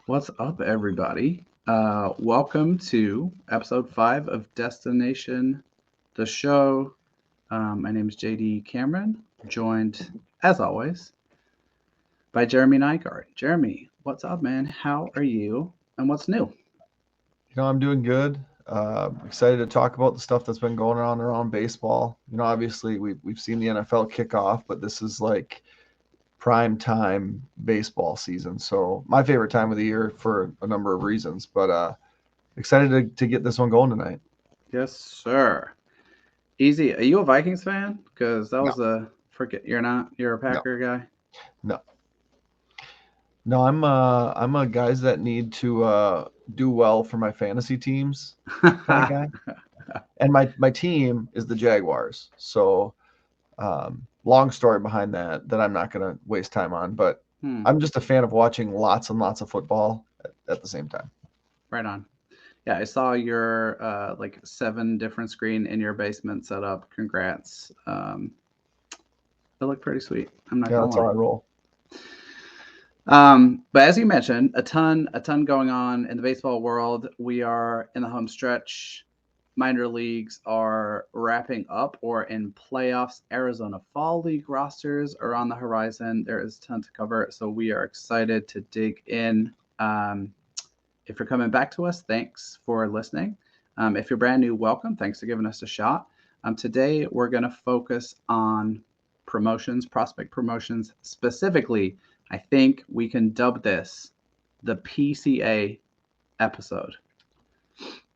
What's up, everybody? Welcome to episode 5 of Destination the Show. My name is JD Cameron, joined, as always, by Jeremy Nygaard. Jeremy, what's up, man? How are you? And what's new? I'm doing good. Excited to talk about the stuff that's been going on around baseball. Obviously we've seen the NFL kick off, but this is like prime time baseball season. So my favorite time of the year for a number of reasons. But excited to get this one going tonight. Yes, sir. Easy. Are you a Vikings fan? Because that No, was a forget. You're not. You're a no, Packer guy. no, no. I'm a guys that need to do well for my fantasy teams kind of guy. And my team is the Jaguars. So long story behind that I'm not going to waste time on, but Hmm. I'm just a fan of watching lots and lots of football at the same time. Right on. Yeah, I saw your like 7 different screen in your basement set up. Congrats. It looked pretty sweet. I'm not Yeah, gonna that's how lie. I roll. But as you mentioned, a ton going on in the baseball world. We are in the home stretch. Minor leagues are wrapping up or in playoffs. Arizona Fall League rosters are on the horizon. There is a ton to cover, so we are excited to dig in. Um, if you're coming back to us, thanks for listening. If you're brand new, welcome. Thanks for giving us a shot. Today, we're going to focus on promotions, prospect promotions. Specifically, I think we can dub this the PCA episode.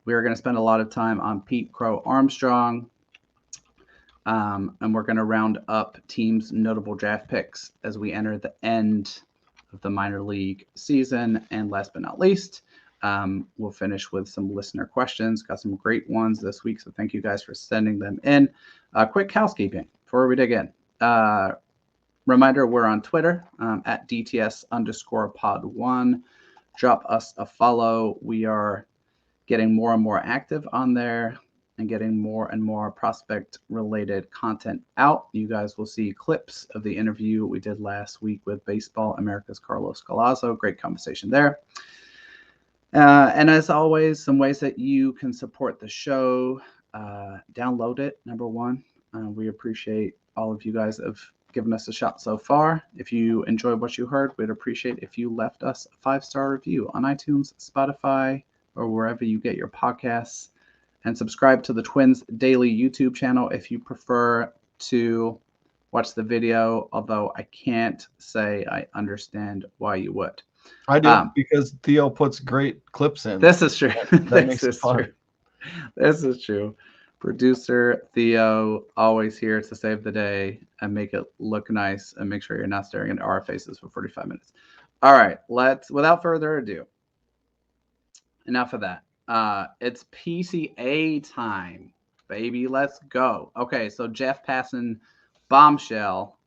We are going to spend a lot of time on Pete Crow-Armstrong, and we're going to round up teams' notable draft picks as we enter the end of the minor league season. And last but not least, we'll finish with some listener questions. Got some great ones this week, so thank you guys for sending them in. Quick housekeeping before we dig in. Reminder, we're on Twitter at DTS_pod1. Drop us a follow. We are getting more and more active on there and getting more and more prospect related content out. You guys will see clips of the interview we did last week with Baseball America's Carlos Galazo. Great conversation there. And as always, some ways that you can support the show. Download it, number one. We appreciate all of you guys have given us a shot so far. If you enjoyed what you heard, we'd appreciate if you left us a 5-star review on iTunes, Spotify, or wherever you get your podcasts. And subscribe to the Twins Daily YouTube channel if you prefer to watch the video, although I can't say I understand why you would. I do Um, because Theo puts great clips in. this is true. That This makes it is fun. true. This is true. Producer Theo, always here to save the day and make it look nice and make sure you're not staring into our faces for 45 minutes. All right, without further ado, enough of that. It's PCA time, baby. Let's go. Okay, so Jeff Passan bombshell.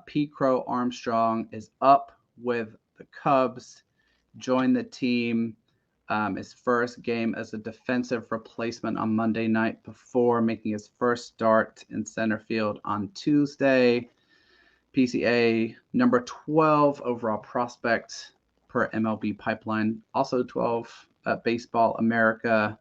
Pete Crow-Armstrong is up with the Cubs. Joined the team. His first game as a defensive replacement on Monday night before making his first start in center field on Tuesday. PCA number 12 overall prospect per MLB pipeline, also 12 at Baseball America.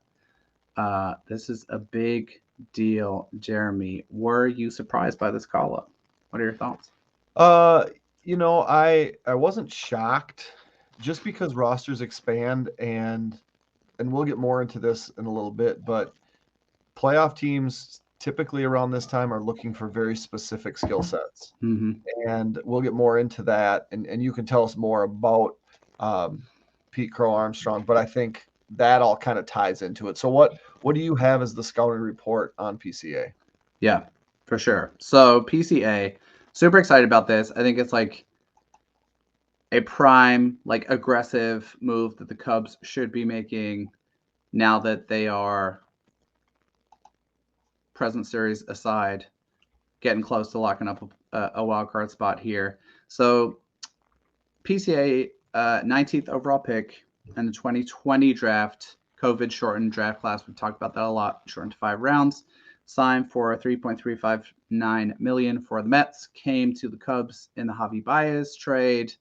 This is a big deal, Jeremy. Were you surprised by this call up? What are your thoughts? Uh, I wasn't shocked just because rosters expand and we'll get more into this in a little bit, but playoff teams typically around this time are looking for very specific skill sets. Mm-hmm. And we'll get more into that. And you can tell us more about um, Pete Crow-Armstrong, but I think that all kind of ties into it. So what do you have as the scouting report on PCA? Yeah, for sure. So PCA, super excited about this. I think it's like a prime, like aggressive move that the Cubs should be making now that they are present series aside, getting close to locking up a wild card spot here. So PCA 19th overall pick in the 2020 draft, COVID shortened draft class. We've talked about that a lot. Shortened to 5 rounds. Signed for $3.359 million for the Mets. Came to the Cubs in the Javi Baez trade.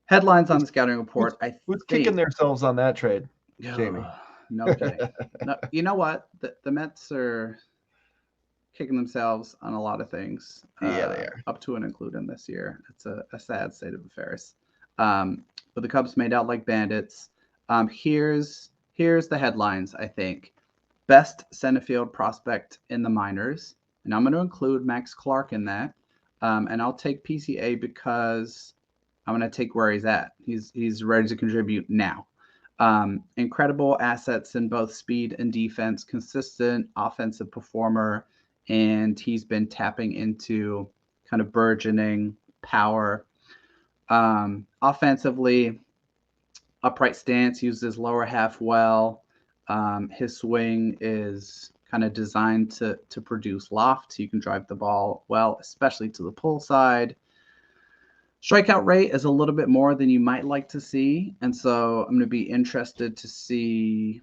Headlines on the scouting report. Who's kicking themselves on that trade, Jamie? No kidding. No, you know what? The Mets are kicking themselves on a lot of things. Yeah, they are. Up to and including this year. It's a sad state of affairs. But the Cubs made out like bandits. Here's the headlines, I think. Best center field prospect in the minors. And I'm going to include Max Clark in that. And I'll take PCA because I'm going to take where he's at. He's ready to contribute now. Incredible assets in both speed and defense, consistent offensive performer, and he's been tapping into kind of burgeoning power. Offensively, upright stance, uses lower half well. His swing is kind of designed to produce loft, so you can drive the ball well, especially to the pull side. Strikeout rate is a little bit more than you might like to see, and so I'm going to be interested to see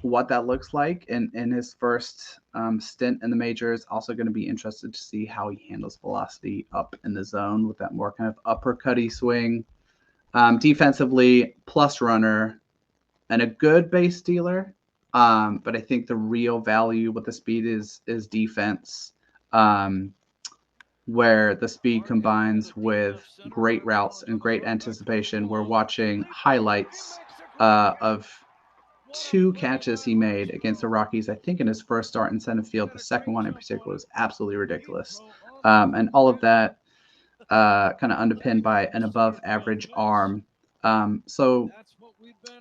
what that looks like in his first stint in the majors. Also going to be interested to see how he handles velocity up in the zone with that more kind of uppercutty swing. Defensively, plus runner and a good base stealer, but I think the real value with the speed is defense. Where the speed combines with great routes and great anticipation. We're watching highlights of 2 catches he made against the Rockies, I think in his first start in center field. The second one in particular was absolutely ridiculous. And all of that kind of underpinned by an above average arm. So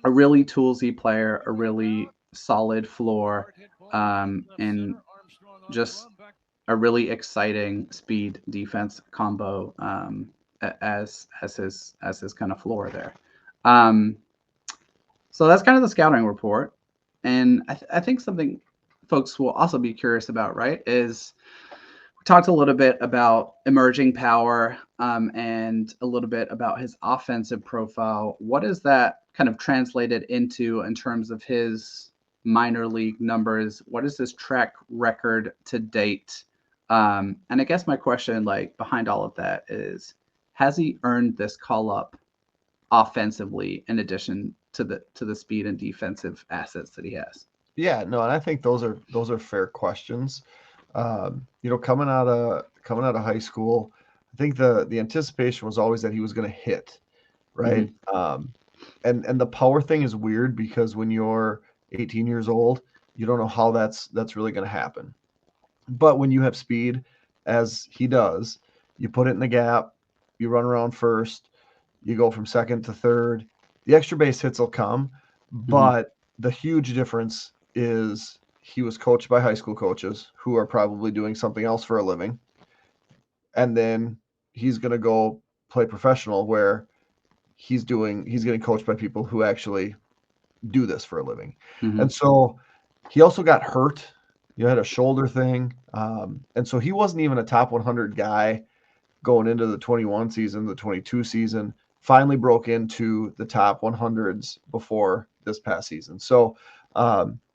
a really toolsy player, a really solid floor, and just a really exciting speed defense combo as his kind of floor there. So that's kind of the scouting report, and I think something folks will also be curious about, right, is we talked a little bit about emerging power and a little bit about his offensive profile. What is that kind of translated into in terms of his minor league numbers? What is his track record to date? And I guess my question, like, behind all of that is, has he earned this call up offensively in addition to the speed and defensive assets that he has? Yeah, no, and I think those are fair questions. Coming out of high school, I think the anticipation was always that he was going to hit, right? And the power thing is weird because when you're 18 years old, you don't know how that's really going to happen. But when you have speed, as he does, you put it in the gap, you run around first, you go from second to third. The extra base hits will come, but the huge difference is he was coached by high school coaches who are probably doing something else for a living. And then he's going to go play professional where he's getting coached by people who actually do this for a living. And so he also got hurt. Had a shoulder thing. And so he wasn't even a top 100 guy going into the 21 season, the 22 season, finally broke into the top 100s before this past season. So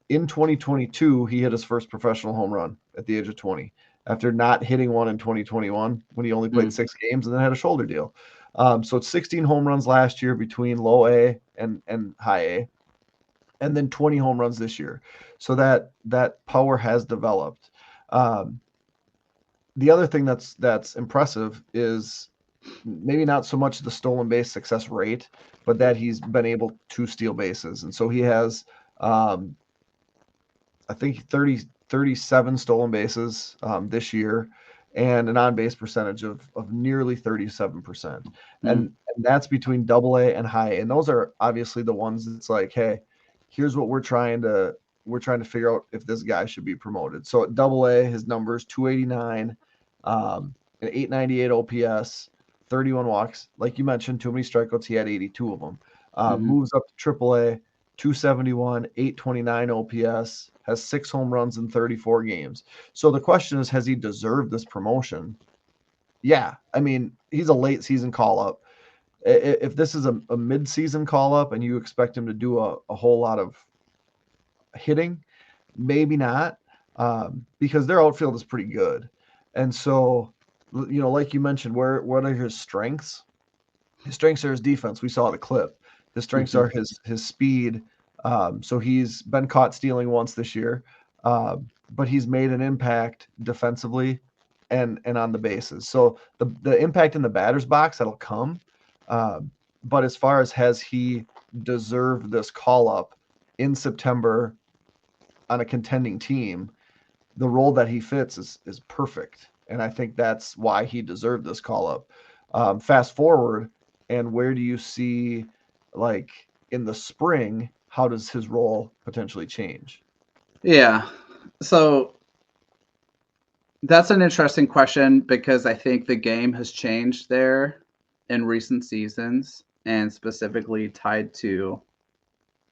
in 2022, he hit his first professional home run at the age of 20 after not hitting one in 2021 when he only played 6 games and then had a shoulder deal. So it's 16 home runs last year between low A and high A, and then 20 home runs this year. So that power has developed. The other thing that's impressive is maybe not so much the stolen base success rate, but that he's been able to steal bases. And so he has, I think 37 stolen bases this year, and an on-base percentage of nearly 37%. And that's between double A and high A. And those are obviously the ones that's like, hey, here's what we're trying to figure out if this guy should be promoted. So at double A, his numbers 289, an 898 OPS, 31 walks. Like you mentioned, too many strikeouts. He had 82 of them. Moves up to triple A, 271, 829 OPS, has 6 home runs in 34 games. So the question is, has he deserved this promotion? Yeah. I mean, he's a late season call-up. If this is a mid-season call-up and you expect him to do a whole lot of hitting, maybe not, because their outfield is pretty good. And so, like you mentioned, what are his strengths? His strengths are his defense. We saw the clip. His strengths are his speed. So he's been caught stealing once this year, but he's made an impact defensively and on the bases. So the impact in the batter's box, that'll come. But as far as has he deserved this call up in September on a contending team, the role that he fits is perfect. And I think that's why he deserved this call up. Fast forward, and where do you see, like in the spring, how does his role potentially change? Yeah. So that's an interesting question because I think the game has changed there in recent seasons and specifically tied to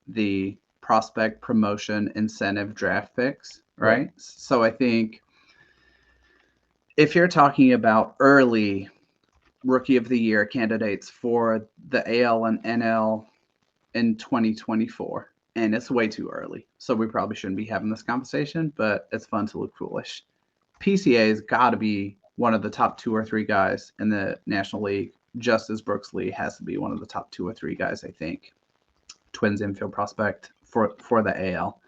the prospect promotion incentive draft picks, right? So I think if you're talking about early rookie of the year candidates for the AL and NL in 2024, and it's way too early, so we probably shouldn't be having this conversation, but it's fun to look foolish. PCA's got to be one of the top 2 or 3 guys in the National League, just as Brooks Lee has to be one of the top 2 or 3 guys, I think. Twins infield prospect for the AL.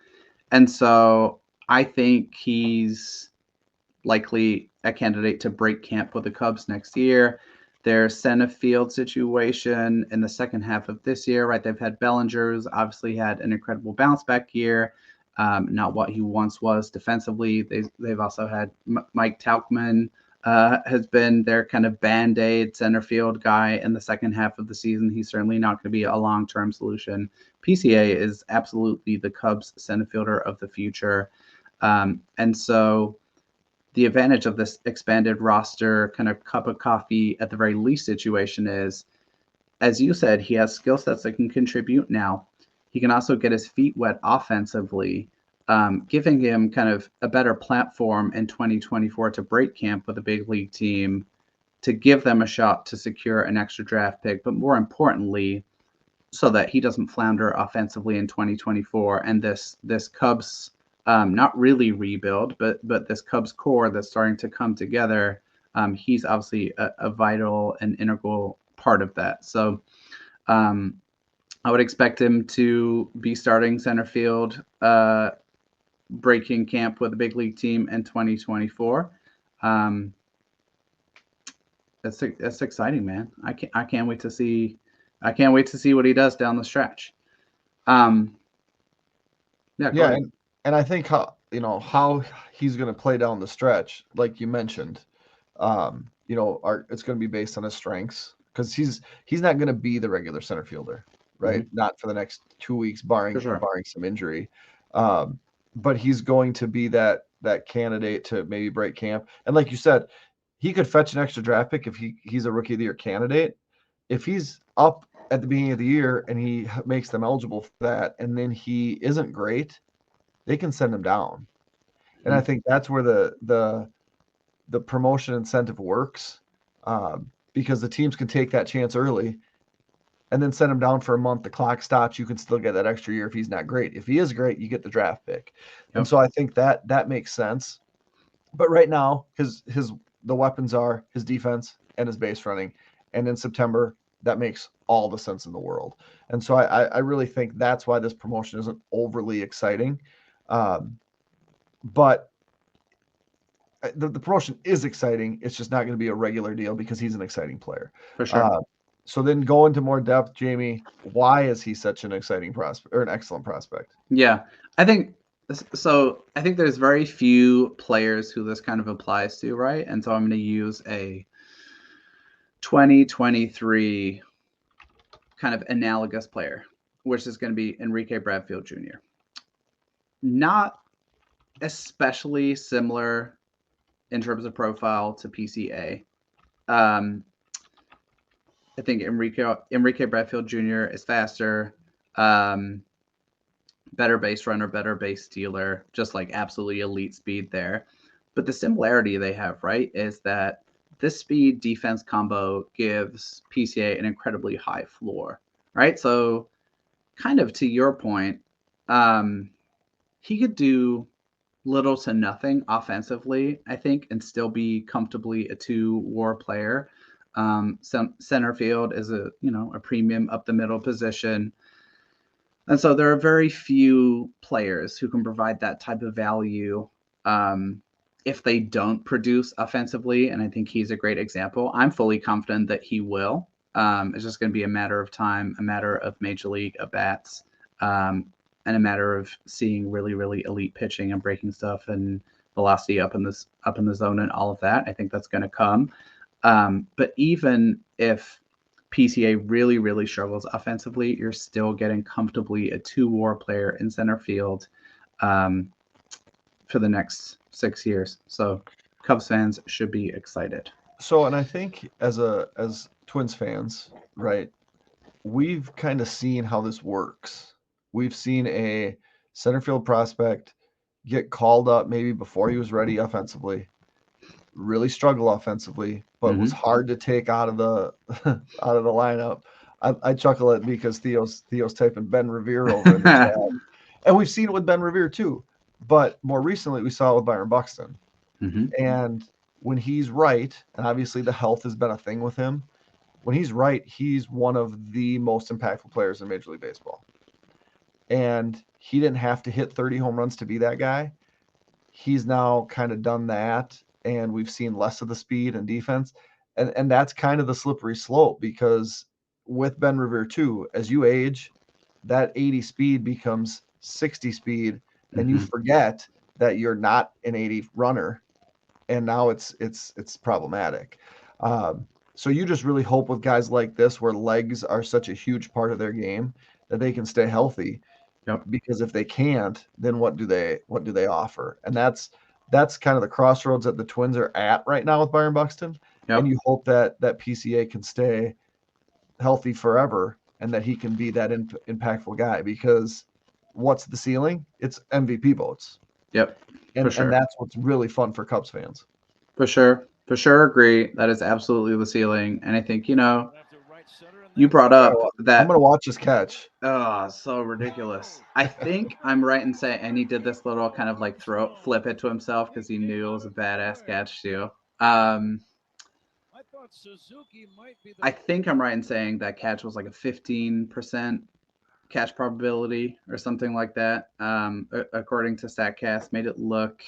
And so I think he's likely a candidate to break camp with the Cubs next year. Their center field situation in the second half of this year, right? They've had Bellinger's obviously had an incredible bounce back year. Not what he once was defensively. They've also had Mike Tauchman has been their kind of band-aid center field guy in the second half of the season. He's certainly not going to be a long-term solution. PCA is absolutely the Cubs center fielder of the future. And so the advantage of this expanded roster kind of cup of coffee at the very least situation is, as you said, he has skill sets that can contribute now. He can also get his feet wet offensively, giving him kind of a better platform in 2024 to break camp with a big league team, to give them a shot to secure an extra draft pick, but more importantly, so that he doesn't flounder offensively in 2024. And this Cubs, not really rebuild, but this Cubs core that's starting to come together, he's obviously a vital and integral part of that. So I would expect him to be starting center field, breaking camp with a big league team in 2024. That's exciting, man. I can't wait to see. I can't wait to see what he does down the stretch. Yeah, and I think how he's going to play down the stretch, like you mentioned, it's going to be based on his strengths, because he's not going to be the regular center fielder, right? Mm-hmm. Not for the next 2 weeks, barring some injury. But he's going to be that candidate to maybe break camp. And like you said, he could fetch an extra draft pick if he's a rookie of the year candidate. If he's up at the beginning of the year and he makes them eligible for that, and then he isn't great, they can send him down. And I think that's where the promotion incentive works, because the teams can take that chance early and then send him down for a month. The clock stops. You can still get that extra year if he's not great. If he is great, you get the draft pick. Yep. And so I think that makes sense. But right now, the weapons are his defense and his base running. And in September, that makes all the sense in the world. And so I really think that's why this promotion isn't overly exciting. But the promotion is exciting. It's just not going to be a regular deal because he's an exciting player. For sure. So then go into more depth, Jamie. Why is he such an exciting prospect, or an excellent prospect? Yeah, I think so. I think there's very few players who this kind of applies to, right? And so I'm going to use a 2023 kind of analogous player, which is going to be Enrique Bradfield Jr. Not especially similar in terms of profile to PCA. I think Enrique Bradfield Jr. is faster, better base runner, better base stealer, just like absolutely elite speed there. But the similarity they have, right, is that this speed defense combo gives PCA an incredibly high floor, right? So kind of to your point, he could do little to nothing offensively, I think, and still be comfortably a 2 WAR player. Center field is a premium up the middle position. And so there are very few players who can provide that type of value if they don't produce offensively. And I think he's a great example. I'm fully confident that he will. It's just going to be a matter of time, a matter of major league at bats, and a matter of seeing really, really elite pitching and breaking stuff and velocity up in the zone and all of that. I think that's going to come. But even if PCA really, really struggles offensively, you're still getting comfortably a 2-WAR player in center field for the next 6 years. So Cubs fans should be excited. So, and I think as Twins fans, right, we've kind of seen how this works. We've seen a center field prospect get called up maybe before he was ready offensively, really struggle offensively, but was hard to take out of the out of the lineup. I chuckle at because Theo's typing Ben Revere over in the chat, and we've seen it with Ben Revere too. But more recently, we saw it with Byron Buxton, and when he's right, and obviously the health has been a thing with him. When he's right, he's one of the most impactful players in Major League Baseball. And he didn't have to hit 30 home runs to be that guy. He's now kind of done that, and we've seen less of the speed and defense. And that's kind of the slippery slope, because with Ben Revere too, as you age, that 80 speed becomes 60 speed, and you forget that you're not an 80 runner, and now it's problematic. So you just really hope with guys like this, where legs are such a huge part of their game, that they can stay healthy. Yep. Because if they can't, then what do they offer? And that's kind of the crossroads that the Twins are at right now with Byron Buxton. Yep. And you hope that PCA can stay healthy forever, and that he can be that impactful guy, because what's the ceiling? It's MVP votes. Yep. And, sure. and that's what's really fun for Cubs fans. For sure agree. That is absolutely the ceiling. And I think, you brought up that. I'm going to watch this catch. Oh, so ridiculous. I think I'm right in saying, and he did this little kind of like flip it to himself because he knew it was a badass catch too. I think I'm right in saying that catch was like a 15% catch probability or something like that. According to StatCast, made it look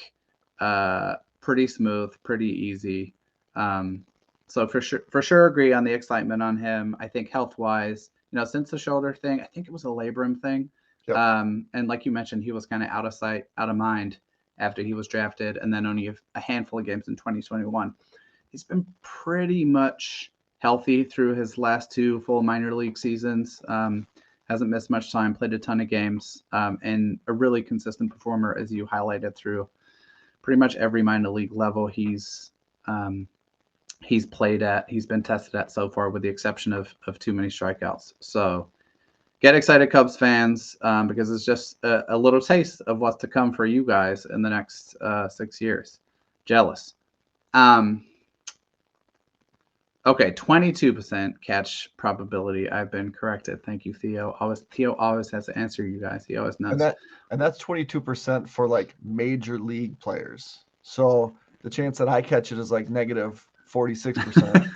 pretty smooth, pretty easy. So for sure agree on the excitement on him. I think health-wise, since the shoulder thing, I think it was a labrum thing. Yep. And like you mentioned, he was kind of out of sight, out of mind after he was drafted, and then only a handful of games in 2021. He's been pretty much healthy through his last 2 full minor league seasons. Hasn't missed much time, played a ton of games, and a really consistent performer, as you highlighted, through pretty much every minor league level he's played at, he's been tested at so far, with the exception of too many strikeouts. So get excited, Cubs fans, because it's just a little taste of what's to come for you guys in the next 6 years. Jealous. Okay, 22% catch probability. I've been corrected. Thank you, Theo. Theo always has to answer you guys. He always knows. And that's 22% for like major league players. So the chance that I catch it is like negative 46%.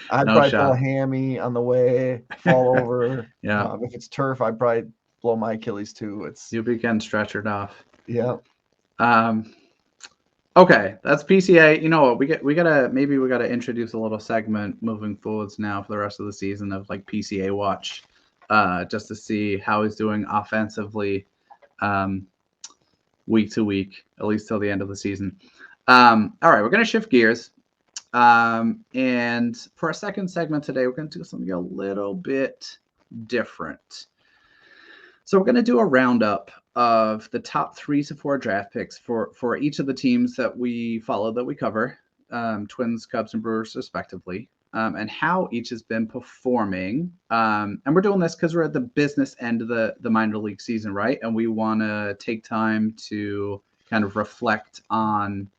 I'd probably throw a hammy on the way, fall over. Yeah. If it's turf, I'd probably blow my Achilles too. You'll be getting stretchered off. Yeah. Okay, that's PCA. You know what? We gotta introduce a little segment moving forwards now for the rest of the season of like PCA Watch, just to see how he's doing offensively, week to week, at least till the end of the season. All right, we're gonna shift gears, and for our second segment today, we're gonna do something a little bit different. So we're going to do a roundup of the top 3 to 4 draft picks for each of the teams that we follow, that we cover, Twins, Cubs, and Brewers respectively, and how each has been performing. And we're doing this because we're at the business end of the minor league season, right? And we want to take time to kind of reflect on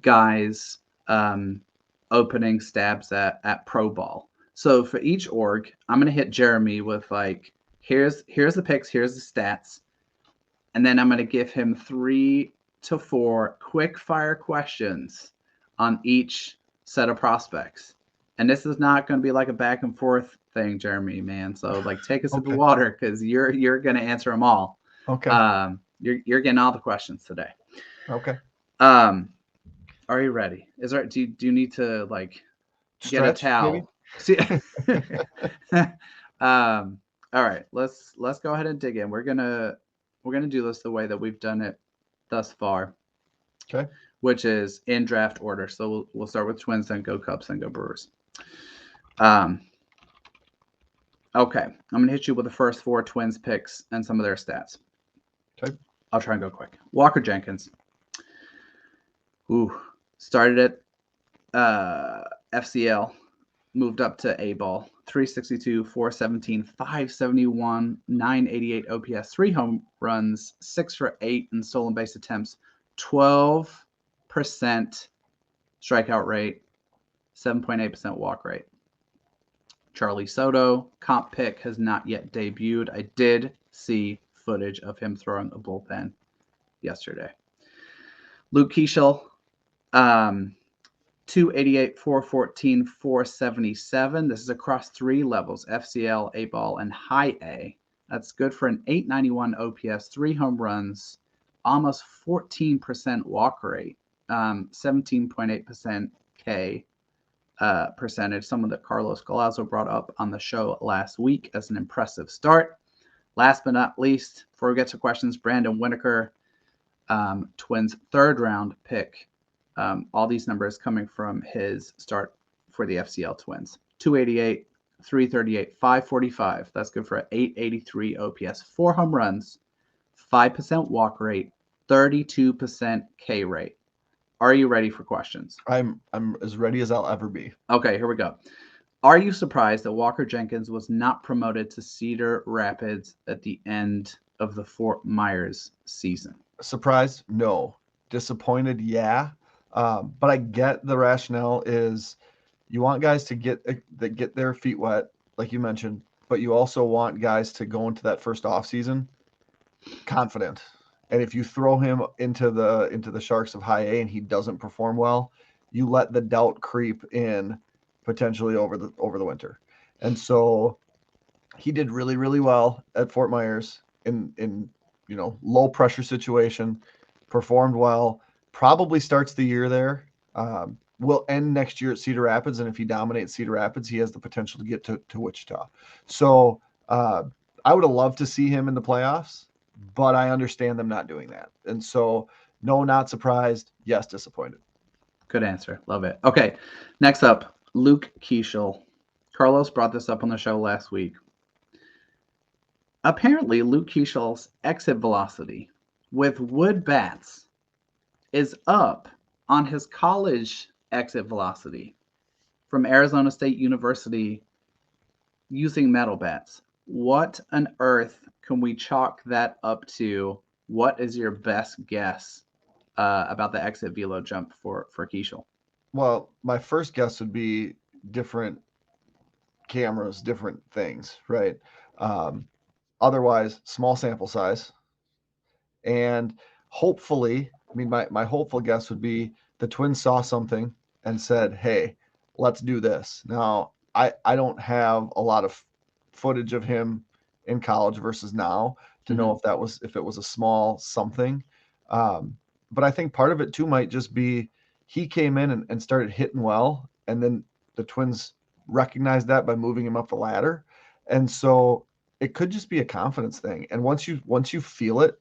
guys opening stabs at pro ball. So for each org, I'm going to hit Jeremy with like, here's the picks, here's the stats, and then I'm going to give him 3 to 4 quick fire questions on each set of prospects. And this is not going to be like a back and forth thing, Jeremy, man. So like take a sip Okay. of water because you're going to answer them all. Okay. You're getting all the questions today. Okay. Are you ready? Do you need to like get a Stretch, maybe? towel? See, all right, let's go ahead and dig in. We're gonna do this the way that we've done it thus far. Okay. Which is in draft order. So we'll start with Twins, then go Cubs, then go Brewers. Okay, I'm gonna hit you with the first 4 Twins picks and some of their stats. Okay. I'll try and go quick. Walker Jenkins. Started at FCL, moved up to A ball. 362, 417, 571, 988 OPS, 3 home runs, 6 for 8 in stolen base attempts, 12% strikeout rate, 7.8% walk rate. Charlie Soto, comp pick, has not yet debuted. I did see footage of him throwing a bullpen yesterday. Luke Keaschall, 288, 414, 477. This is across 3 levels, FCL, A ball, and high A. That's good for an 891 OPS, 3 home runs, almost 14% walk rate, 17.8% K percentage, someone that Carlos Galazzo brought up on the show last week as an impressive start. Last but not least, before we get to questions, Brandon Winokur, Twins 3rd round pick. All these numbers coming from his start for the FCL Twins. 288, 338, 545. That's good for an 883 OPS, 4 home runs, 5% walk rate, 32% K rate. Are you ready for questions? I'm as ready as I'll ever be. Okay, here we go. Are you surprised that Walker Jenkins was not promoted to Cedar Rapids at the end of the Fort Myers season? Surprised? No. Disappointed? Yeah. But I get the rationale is you want guys to get their feet wet, like you mentioned, but you also want guys to go into that first off season confident. And if you throw him into the Sharks of high A and he doesn't perform well, you let the doubt creep in potentially over the winter. And so he did really, really well at Fort Myers in low pressure situation, performed well, probably starts the year there. Will end next year at Cedar Rapids, and if he dominates Cedar Rapids, he has the potential to get to Wichita. So I would have loved to see him in the playoffs, but I understand them not doing that. And so, no, not surprised. Yes, disappointed. Good answer. Love it. Okay, next up, Luke Keaschall. Carlos brought this up on the show last week. Apparently, Luke Keaschall's exit velocity with wood bats is up on his college exit velocity from Arizona State University using metal bats. What on earth can we chalk that up to? What is your best guess about the exit velo jump for Keaschall? Well, my first guess would be different cameras, different things, right? Otherwise, small sample size. And hopefully, I mean, my hopeful guess would be the Twins saw something and said, hey, let's do this. Now, I don't have a lot of footage of him in college versus now to know if it was a small something. But I think part of it too might just be he came in and started hitting well, and then the Twins recognized that by moving him up the ladder. And so it could just be a confidence thing. And once you feel it,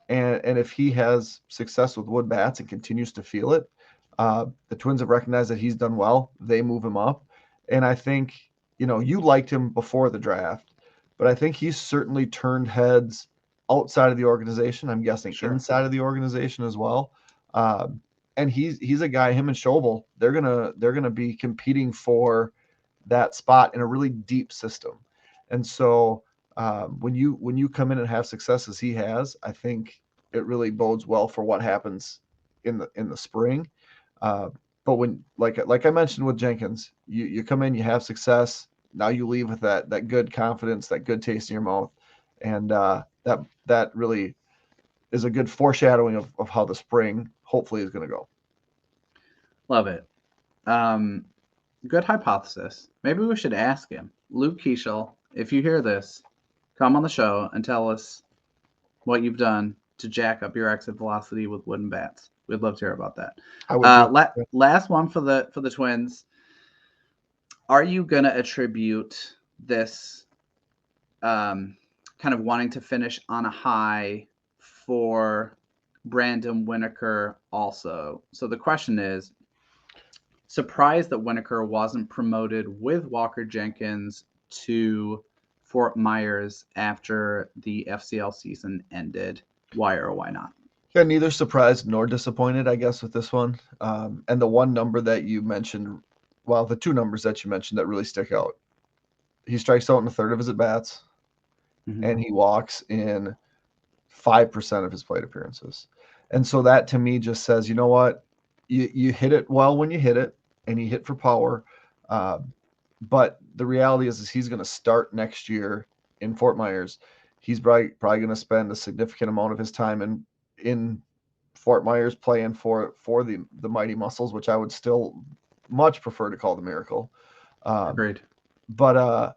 and if he has success with wood bats and continues to feel it, the Twins have recognized that he's done well. They move him up. And I think, you liked him before the draft, but I think he's certainly turned heads outside of the organization. I'm guessing inside of the organization as well. And he's a guy, him and Schobel, they're gonna be competing for that spot in a really deep system. And so when you come in and have success as he has, I think it really bodes well for what happens in the spring. But when like I mentioned with Jenkins, you come in, you have success. Now you leave with that good confidence, that good taste in your mouth, and that really is a good foreshadowing of how the spring hopefully is going to go. Love it. Good hypothesis. Maybe we should ask him. Luke Keaschall, if you hear this, come on the show and tell us what you've done to jack up your exit velocity with wooden bats. We'd love to hear about that. I would too. Last one for the Twins. Are you gonna attribute this kind of wanting to finish on a high for Brandon Winokur also? So the question is, surprised that Winokur wasn't promoted with Walker Jenkins to Fort Myers after the FCL season ended. Why or why not? Yeah, neither surprised nor disappointed, I guess, with this one. And the one number that you mentioned, well, the two numbers that you mentioned that really stick out. He strikes out in a third of his at-bats, and he walks in 5% of his plate appearances. And so that to me just says, you know what? You hit it well when you hit it, and you hit for power. But the reality is he's going to start next year in Fort Myers. He's probably going to spend a significant amount of his time in Fort Myers playing for the Mighty Muscles, which I would still much prefer to call the Miracle. Agreed. But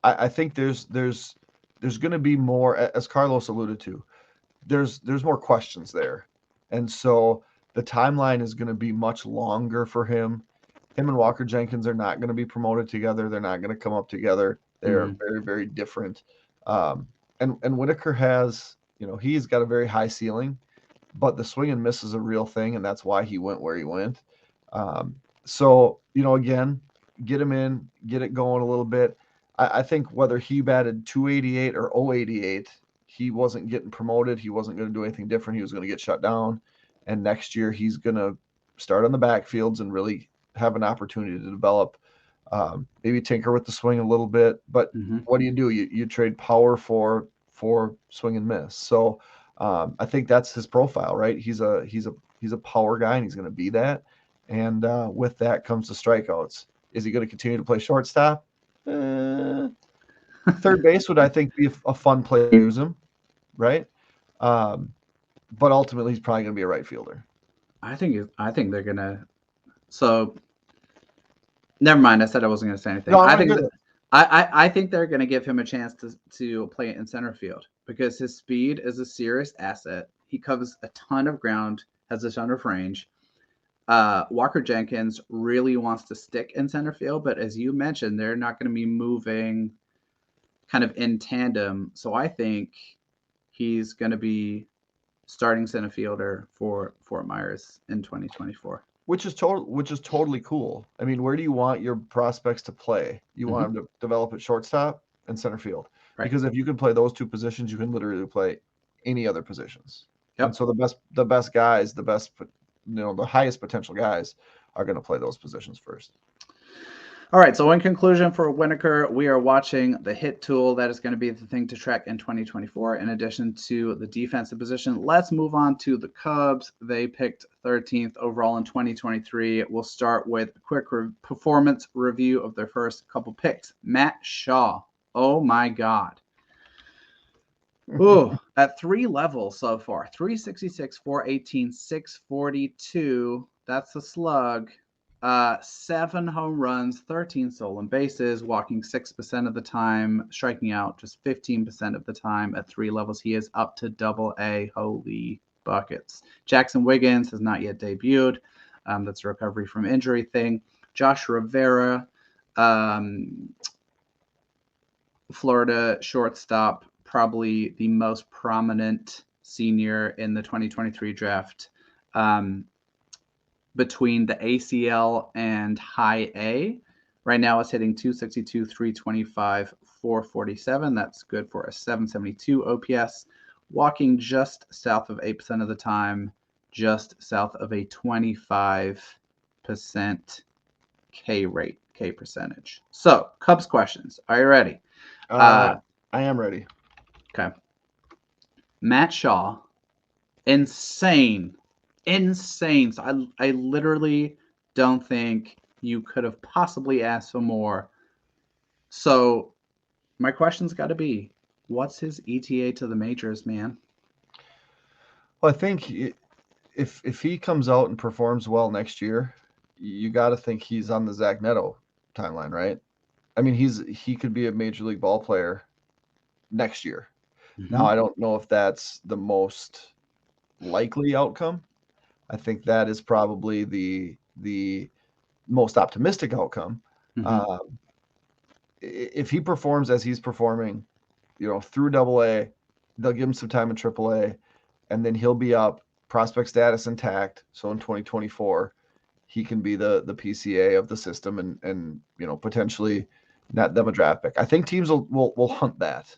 I think there's going to be more, as Carlos alluded to. There's more questions there, and so the timeline is going to be much longer for him. Him and Walker Jenkins are not going to be promoted together. They're not going to come up together. They're very, very different. And Winokur has, he's got a very high ceiling, but the swing and miss is a real thing, and that's why he went where he went. So, again, get him in, get it going a little bit. I think whether he batted 288 or 088, he wasn't getting promoted. He wasn't going to do anything different. He was going to get shut down. And next year he's going to start on the backfields and really have an opportunity to develop, maybe tinker with the swing a little bit. But what do? You trade power for swing and miss. So I think that's his profile, right? He's a power guy, and he's going to be that. And with that comes the strikeouts. Is he going to continue to play shortstop? Third base would, I think, be a fun play to use him, right? But ultimately, he's probably going to be a right fielder. I think they're gonna. So, never mind. I said I wasn't going to say anything. No, I think they're going to give him a chance to play in center field because his speed is a serious asset. He covers a ton of ground, has a ton of range. Walker Jenkins really wants to stick in center field, but as you mentioned, they're not going to be moving kind of in tandem. So I think he's going to be starting center fielder for Fort Myers in 2024. Which is totally cool. I mean, where do you want your prospects to play? You want them to develop at shortstop and center field. Right. Because if you can play those two positions, you can literally play any other positions. Yep. And so the best guys, the highest potential guys are going to play those positions first. All right, so in conclusion for Winokur, we are watching the hit tool. That is going to be the thing to track in 2024, in addition to the defensive position. Let's move on to the Cubs. They picked 13th overall in 2023. We'll start with a quick performance review of their first couple picks. Matt Shaw. Oh, my God. Ooh, at three levels so far. 366, 418, 642. That's the slug. 7 home runs, 13 stolen bases, walking 6% of the time, striking out just 15% of the time at three levels. He is up to AA. Holy buckets. Jackson Wiggins has not yet debuted. That's a recovery from injury thing. Josh Rivera, Florida shortstop, probably the most prominent senior in the 2023 draft. Between the ACL and high A. Right now it's hitting 262, 325, 447. That's good for a 772 OPS. Walking just south of 8% of the time, just south of a 25% K rate, K percentage. So, Cubs questions. Are you ready? I am ready. Okay. Matt Shaw, insane. So I literally don't think you could have possibly asked for more. So my question's got to be, what's his ETA to the majors, man? Well, I think if he comes out and performs well next year, you got to think he's on the Zach Neto timeline, right? I mean, he could be a major league ball player next year. Now, I don't know if that's the most likely outcome. I think that is probably the most optimistic outcome. Mm-hmm. If he performs as he's performing, through Double A, they'll give him some time in Triple A, and then he'll be up, prospect status intact. So in 2024, he can be the PCA of the system and potentially net them a draft pick. I think teams will hunt that,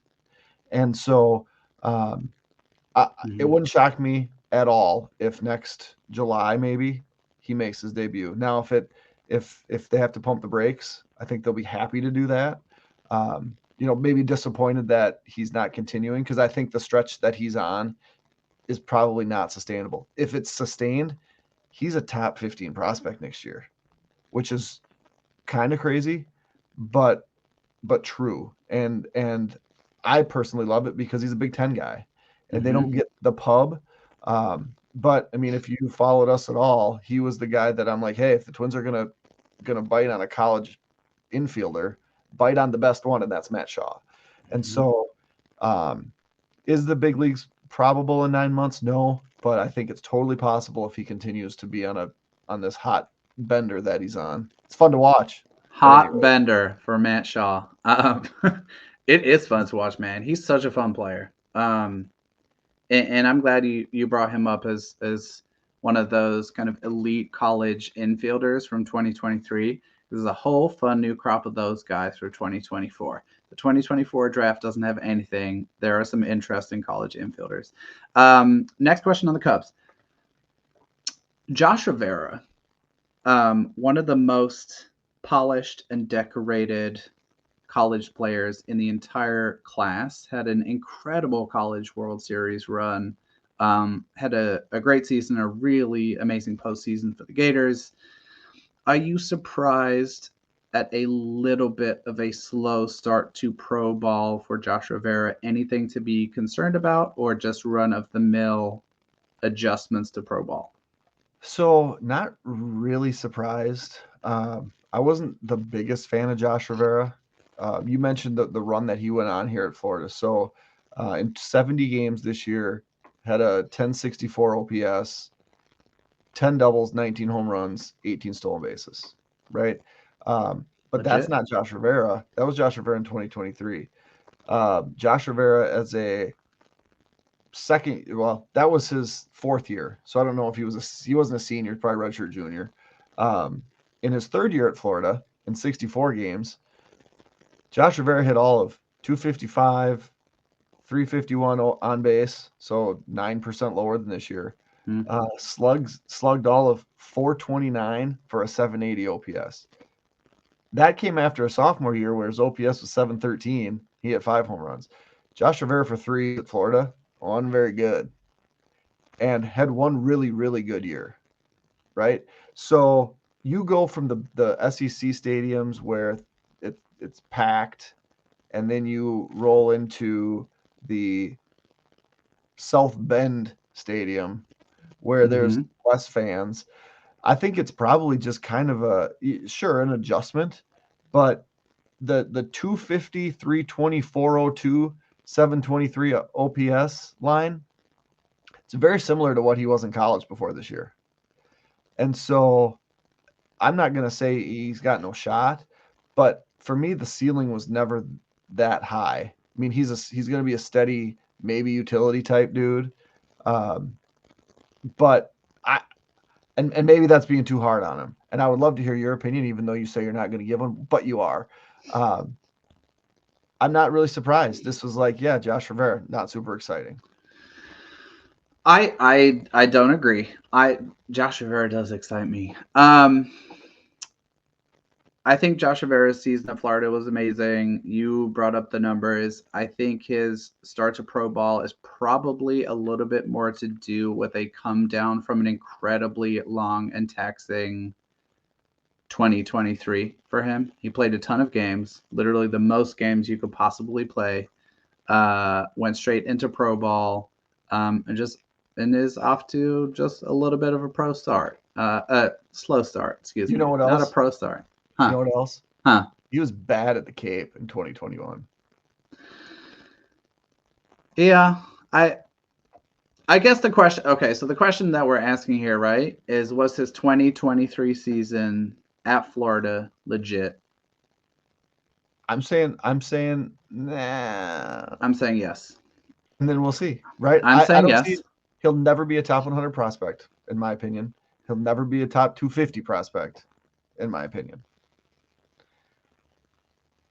and so it wouldn't shock me at all if next July maybe he makes his debut. Now, if they have to pump the brakes, I think they'll be happy to do that. Maybe disappointed that he's not continuing, because I think the stretch that he's on is probably not sustainable. If it's sustained, he's a top 15 prospect next year, which is kind of crazy, but true. And I personally love it because he's a Big Ten guy, and they don't get the pub. But I mean, if you followed us at all, he was the guy that I'm like, hey, if the Twins are gonna bite on a college infielder, bite on the best one, and that's Matt Shaw. And so, is the big leagues probable in 9 months? No, but I think it's totally possible if he continues to be on this hot bender that he's on. It's fun to watch. Hot bender for Matt Shaw. It is fun to watch, man. He's such a fun player. And I'm glad you brought him up as one of those kind of elite college infielders from 2023. There's a whole fun new crop of those guys for 2024. The 2024 draft doesn't have anything. There are some interesting college infielders. Next question on the Cubs. Josh Rivera, one of the most polished and decorated college players in the entire class, had an incredible college World Series run, had a great season, a really amazing postseason for the Gators. Are you surprised at a little bit of a slow start to pro ball for Josh Rivera? Anything to be concerned about, or just run-of-the-mill adjustments to pro ball? So, not really surprised. I wasn't the biggest fan of Josh Rivera. You mentioned the run that he went on here at Florida. So, in 70 games this year, had a 1064 OPS, 10 doubles, 19 home runs, 18 stolen bases, right? But that's not Josh Rivera. That was Josh Rivera in 2023. Josh Rivera as a second, well, that was his fourth year. So I don't know if he wasn't a senior, probably redshirt junior. In his third year at Florida, in 64 games, Josh Rivera hit all of 255, 351 on base, so 9% lower than this year. Slugged all of 429 for a 780 OPS. That came after a sophomore year where his OPS was 713. He hit 5 home runs. Josh Rivera for 3 at Florida, one very good, and had one really, really good year, right? So you go from the SEC stadiums where it's packed, and then you roll into the South Bend Stadium where there's less fans. I think it's probably just kind of an adjustment, but the 250, 320, 402, 723 OPS line, it's very similar to what he was in college before this year. And so I'm not going to say he's got no shot, but for me, the ceiling was never that high. I mean, he's going to be a steady, maybe utility type dude. But and maybe that's being too hard on him. And I would love to hear your opinion, even though you say you're not going to give one, but you are. I'm not really surprised. This was like, yeah, Josh Rivera, not super exciting. I don't agree. Josh Rivera does excite me. I think Josh Rivera's season at Florida was amazing. You brought up the numbers. I think his start to pro ball is probably a little bit more to do with a come down from an incredibly long and taxing 2023 for him. He played a ton of games, literally the most games you could possibly play. Went straight into pro ball, and is off to just a little bit of a pro start. Slow start, excuse You me. know what Not a else? pro start. You Huh. know what else? Huh. He was bad at the Cape in 2021. Yeah. I guess the question, okay, so the question that we're asking here, right, is was his 2023 season at Florida legit? I'm saying, nah. I'm saying yes. And then we'll see, right? I'm I saying don't see. yes. He'll never be a top 100 prospect, in my opinion. He'll never be a top 250 prospect, in my opinion.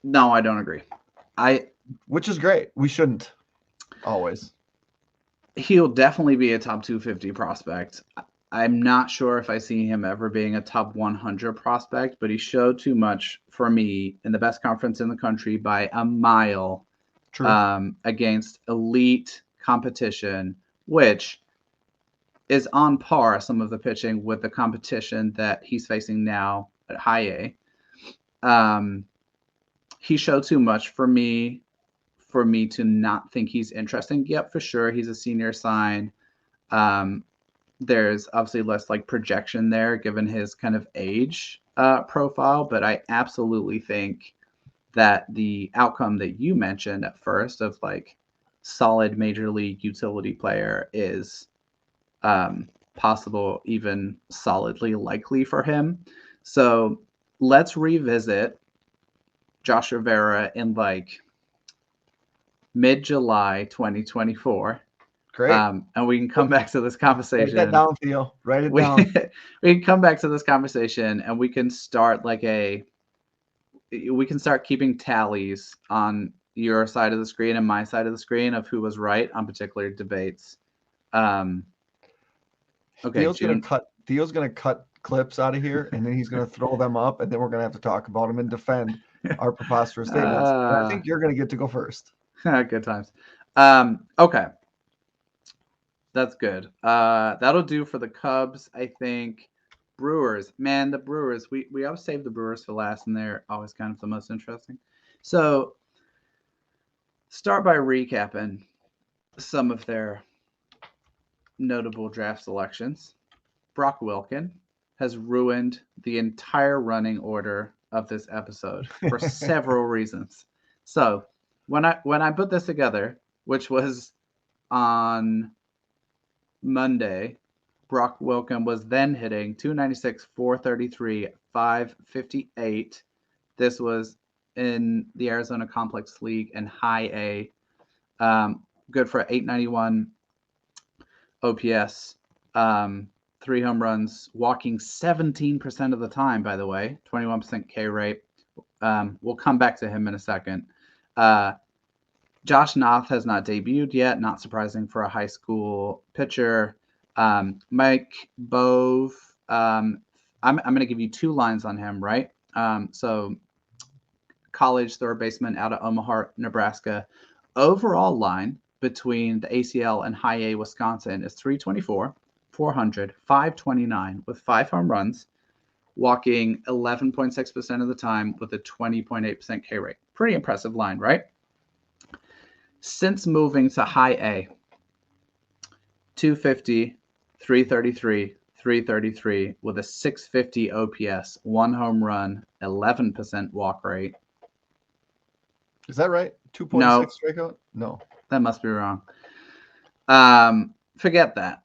No, I don't agree. Which is great. We shouldn't always. He'll definitely be a top 250 prospect. I'm not sure if I see him ever being a top 100 prospect, but he showed too much for me in the best conference in the country by a mile. True. Against elite competition, which is on par some of the pitching with the competition that he's facing now at high A. He showed too much for me to not think he's interesting. Yep, for sure, he's a senior sign. There's obviously less like projection there given his kind of age profile, but I absolutely think that the outcome that you mentioned at first of like solid major league utility player is possible, even solidly likely for him. So let's revisit Josh Rivera in like mid-July 2024. Great. And we can come back to this conversation. Write that down, Theo. Write it down. We can come back to this conversation and we can start we can start keeping tallies on your side of the screen and my side of the screen of who was right on particular debates. Okay, Theo's gonna cut clips out of here, and then he's gonna throw them up, and then we're gonna have to talk about them and defend our preposterous statements. And I think you're gonna get to go first. Good times. Okay, that's good. That'll do for the Cubs, I think. Brewers, man, the Brewers. We always save the Brewers for last, and they're always kind of the most interesting. So, start by recapping some of their notable draft selections. Brock Wilken has ruined the entire running order of this episode for several reasons. So, when I put this together, which was on Monday, Brock Wilken was then hitting 296, 433, 558. This was in the Arizona Complex League and High A. Good for 891 OPS, 3 home runs, walking 17% of the time, by the way, 21% K rate. We'll come back to him in a second. Josh Knopf has not debuted yet, not surprising for a high school pitcher. Mike Bove, I'm going to give you 2 lines on him, right? So college third baseman out of Omaha, Nebraska. Overall line between the ACL and High A Wisconsin is 324, 400, 529 with 5 home runs, walking 11.6% of the time with a 20.8% K rate. Pretty impressive line, right? Since moving to High A, 250, 333, 333 with a 650 OPS, 1 home run, 11% walk rate. Is that right? 2.6 No. strikeout? No. That must be wrong. Forget that.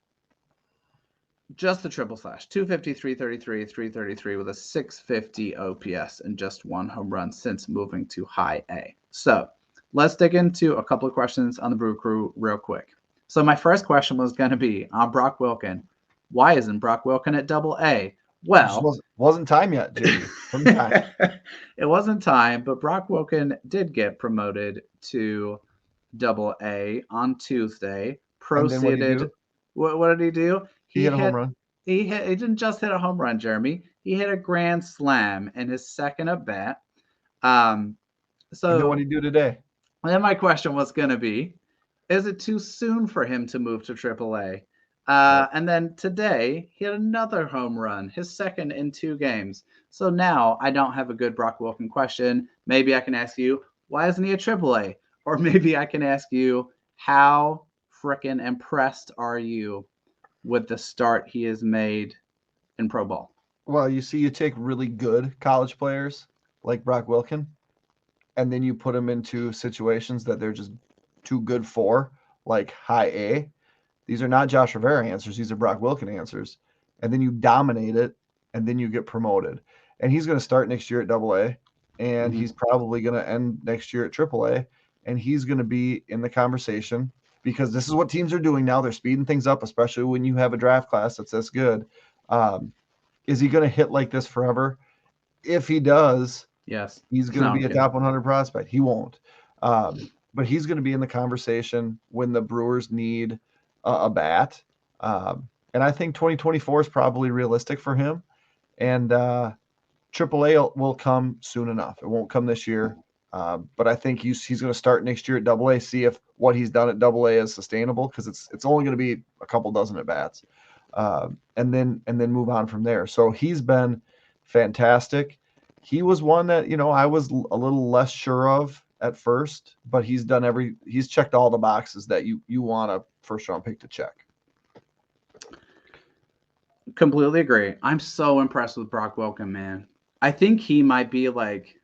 Just the triple slash. 250, 333, 333 with a 650 OPS and just 1 home run since moving to High A. So let's dig into a couple of questions on the Brew Crew real quick. So my first question was going to be on Brock Wilken. Why isn't Brock Wilken at Double A? Well, wasn't time yet, Jimmy. It wasn't time, but Brock Wilken did get promoted to Double A on Tuesday. Proceeded. What did he do? He hit a home run. He didn't just hit a home run, Jeremy. He hit a grand slam in his second at bat. So and then what did he do today? Then my question was going to be, is it too soon for him to move to AAA? And then today, he had another home run, his second in 2 games. So now I don't have a good Brock Wilken question. Maybe I can ask you, why isn't he at AAA? Or maybe I can ask you, how frickin' impressed are you with the start he has made in pro ball. Well, you see, you take really good college players like Brock Wilken, and then you put them into situations that they're just too good for, like high A. These are not Josh Rivera answers. These are Brock Wilken answers. And then you dominate it, and then you get promoted. And he's going to start next year at Double A, and Mhm. he's probably going to end next year at Triple A, and he's going to be in the conversation because this is what teams are doing now. They're speeding things up, especially when you have a draft class that's this good. Is he going to hit like this forever? If he does, Yes. he's going No, to I'm be a kidding. top 100 prospect. He won't. But he's going to be in the conversation when the Brewers need a bat. And I think 2024 is probably realistic for him. And AAA will come soon enough. It won't come this year. But I think he's going to start next year at Double A, see if what he's done at Double A is sustainable, because it's only going to be a couple dozen at bats, and then move on from there. So he's been fantastic. He was one that I was a little less sure of at first, but he's checked all the boxes that you want a first round pick to check. Completely agree. I'm so impressed with Brock Wilken, man. I think he might be like,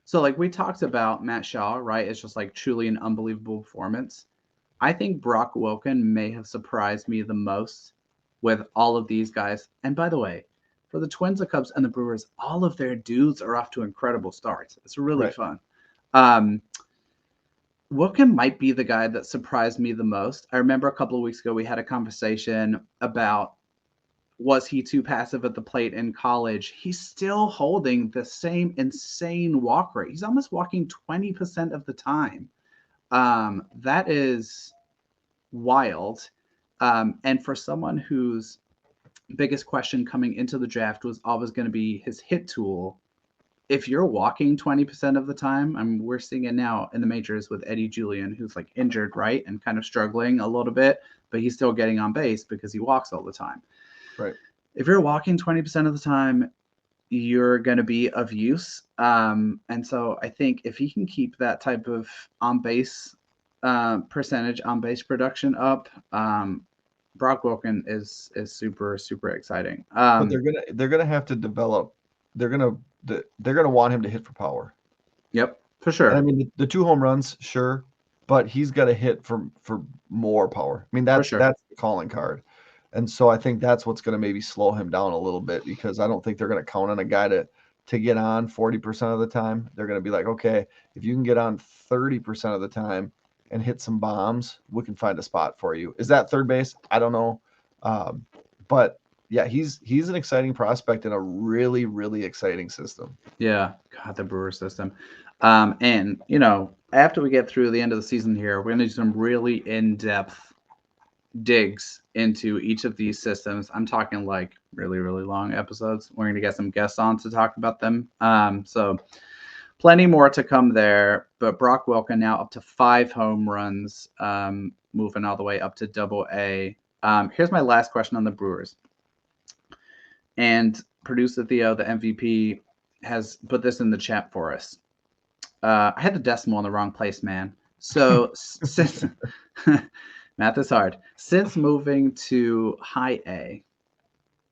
so like we talked about Matt Shaw, right? It's just like truly an unbelievable performance. I think Brock Wilken may have surprised me the most with all of these guys. And by the way, for the Twins, the Cubs, and the Brewers, all of their dudes are off to incredible starts. It's really Right. fun. Um, Wilken might be the guy that surprised me the most. I remember a couple of weeks ago we had a conversation about was he too passive at the plate in college? He's still holding the same insane walk rate. He's almost walking 20% of the time. That is wild. And for someone whose biggest question coming into the draft was always going to be his hit tool, if you're walking 20% of the time, I mean, we're seeing it now in the majors with Eddie Julian, who's like injured, right? And kind of struggling a little bit, but he's still getting on base because he walks all the time. Right. If you're walking 20% of the time, you're going to be of use. And so I think if he can keep that type of on base percentage, on base production up, Brock Wilken is super, super exciting. But they're gonna have to develop. They're gonna want him to hit for power. Yep, for And I sure. mean the 2 home runs, sure, but he's got to hit for more power. I mean For that's sure. the calling card. And so I think that's what's going to maybe slow him down a little bit, because I don't think they're going to count on a guy to get on 40% of the time. They're going to be like, okay, if you can get on 30% of the time and hit some bombs, we can find a spot for you. Is that third base? I don't know. But yeah, he's an exciting prospect in a really, really exciting system. Yeah, God, the Brewer system. And after we get through the end of the season here, we're going to do some really in-depth digs into each of these systems. I'm talking like really, really long episodes. We're going to get some guests on to talk about them. So plenty more to come there. But Brock Wilken now up to 5 home runs, moving all the way up to Double A. Here's my last question on the Brewers. And producer Theo, the MVP, has put this in the chat for us. I had the decimal in the wrong place, man. So since math is hard, since moving to high A,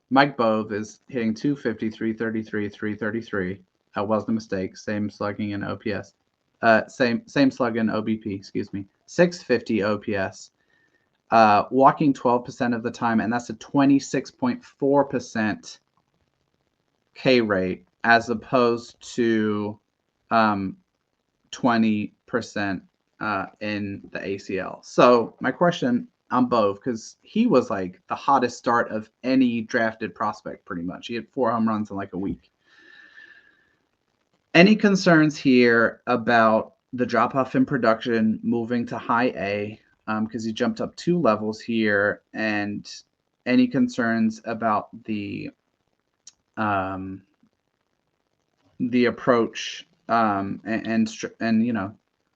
Mike Bove is hitting 250, 333, 333. That wasn't a mistake. Same slugging and OPS. Same slug and OBP, excuse me. 650 OPS. Walking 12% of the time, and that's a 26.4% K rate as opposed to 20% in the ACL. So my question on Bove, because he was like the hottest start of any drafted prospect pretty much. He had 4 home runs in like a week. Any concerns here about the drop off in production moving to high A? Because he jumped up 2 levels here, and any concerns about the approach and